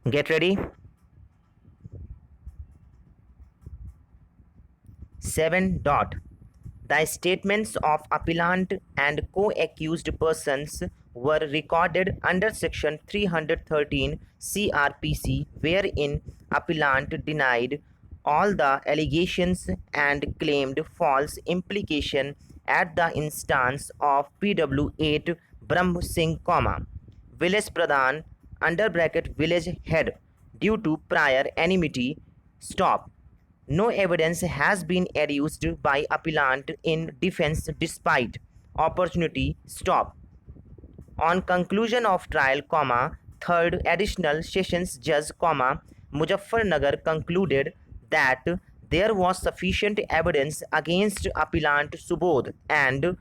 Get ready. 7. Dot. The statements of appellant and co-accused persons were recorded under Section 313 CRPC, wherein appellant denied all the allegations and claimed false implication at the instance of PW8 Brahm Singh, village pradhan under bracket village head due to prior enmity. Stop. No evidence has been adduced by appellant in defense despite opportunity. Stop. On conclusion of trial, third additional sessions judge, Muzaffarnagar concluded that there was sufficient evidence against appellant Subodh and,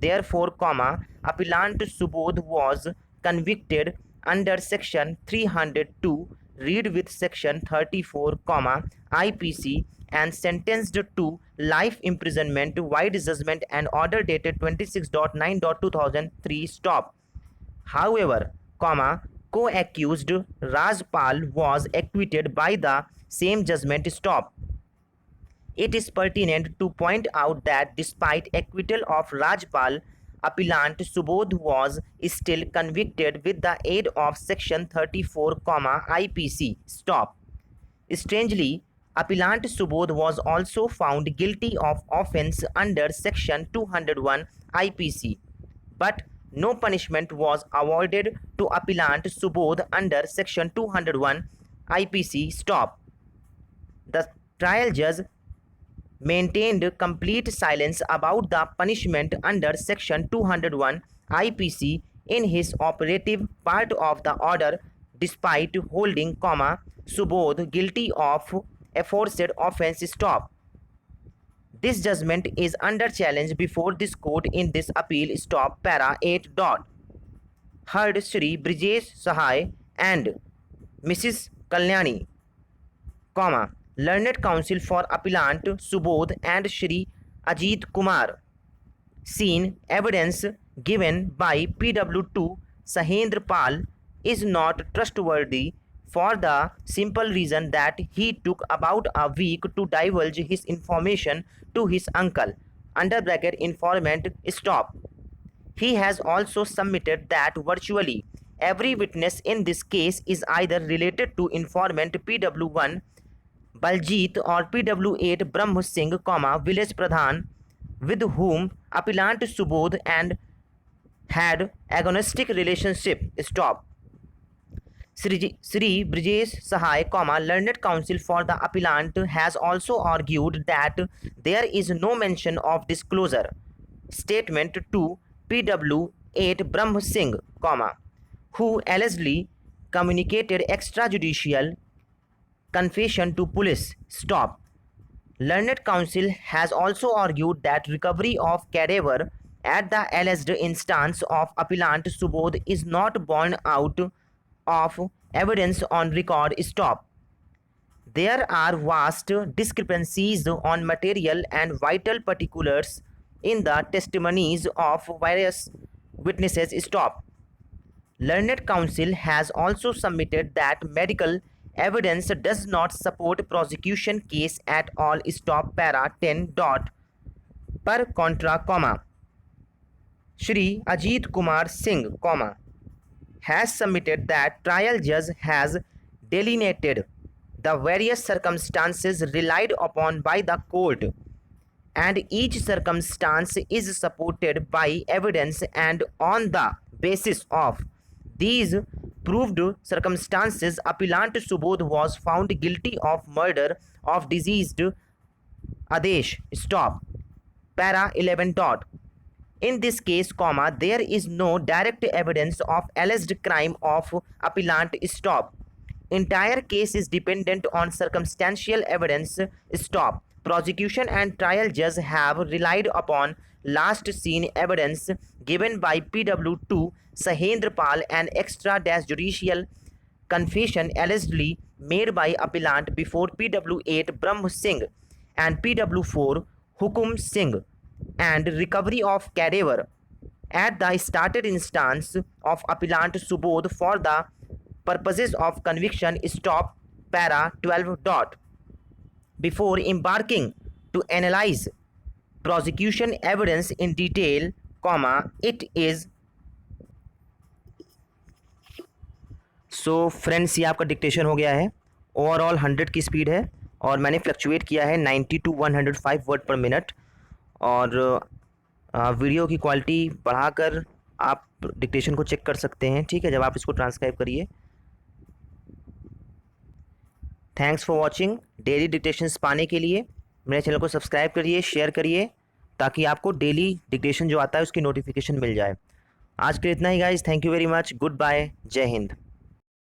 therefore, appellant Subodh was convicted under section 302 read with section 34, IPC and sentenced to life imprisonment wide judgment and order dated 26.9.2003. Stop. However, co-accused Rajpal was acquitted by the same judgment. Stop. It is pertinent to point out that despite acquittal of Rajpal, appellant Subodh was still convicted with the aid of section 34, IPC. Stop. Strangely, appellant Subodh was also found guilty of offence under section 201 IPC, but no punishment was awarded to appellant Subodh under section 201 IPC. Stop. The trial judge maintained complete silence about the punishment under section 201 IPC in his operative part of the order, despite holding, Subodh guilty of aforesaid offence. Stop. This judgment is under challenge before this court in this appeal. Stop. Para 8. Dot. Heard Shri Brijesh Sahai and Mrs. Kalyani, learned counsel for appellant Subodh and Shri Ajit Kumar. Seen evidence given by PW2 Sahendra Pal is not trustworthy for the simple reason that he took about a week to divulge his information to his uncle under bracket informant. Stop. He has also submitted that virtually every witness in this case is either related to informant PW1 Baljit or PW8 Brahm Singh, village pradhan, with whom appellant Subodh and had agonistic relationship. Stop. Sri Brijesh Sahai, learned counsel for the appellant, has also argued that there is no mention of disclosure statement to PW8 Brahm Singh, who allegedly communicated extrajudicial confession to police. Stop. Learned counsel has also argued that recovery of cadaver at the alleged instance of appellant Subodh is not borne out of evidence on record. Stop. There are vast discrepancies on material and vital particulars in the testimonies of various witnesses. Stop. Learned counsel has also submitted that medical evidence does not support prosecution case at all. Stop. Para 10. Dot. Per contra, Shri Ajit Kumar Singh, has submitted that trial judge has delineated the various circumstances relied upon by the court, and each circumstance is supported by evidence, and on the basis of these proved circumstances, appellant Subodh was found guilty of murder of deceased Adesh. Stop. Para 11. Dot. In this case, there is no direct evidence of alleged crime of appellant. Stop. Entire case is dependent on circumstantial evidence. Stop. Prosecution and trial judge have relied upon last seen evidence given by PW2 Sahendra Pal and extrajudicial confession allegedly made by appellant before PW8 Brahm Singh and PW4 Hukum Singh, and recovery of cadaver at the started instance of appellant Subodh for the purposes of conviction stop para 12 dot. Before embarking to analyze prosecution evidence in detail, comma, it is. So friends ये आपका dictation हो गया है। Overall 100 की speed है और मैंने fluctuate किया है 90 to 105 वर्ड पर मिनट। और वीडियो की क्वालिटी बढ़ाकर आप डिक्टेशन को चेक कर सकते हैं, ठीक है, जब आप इसको ट्रांसक्राइब करिए। Thanks for watching. Daily dictations पाने के लिए मेरे चैनल को सब्सक्राइब करिए, शेयर करिए, ताकि आपको डेली डिक्टेशन जो आता है उसकी नोटिफिकेशन मिल जाए। आज के लिए इतना ही guys, thank you very much, goodbye, जय हिंद।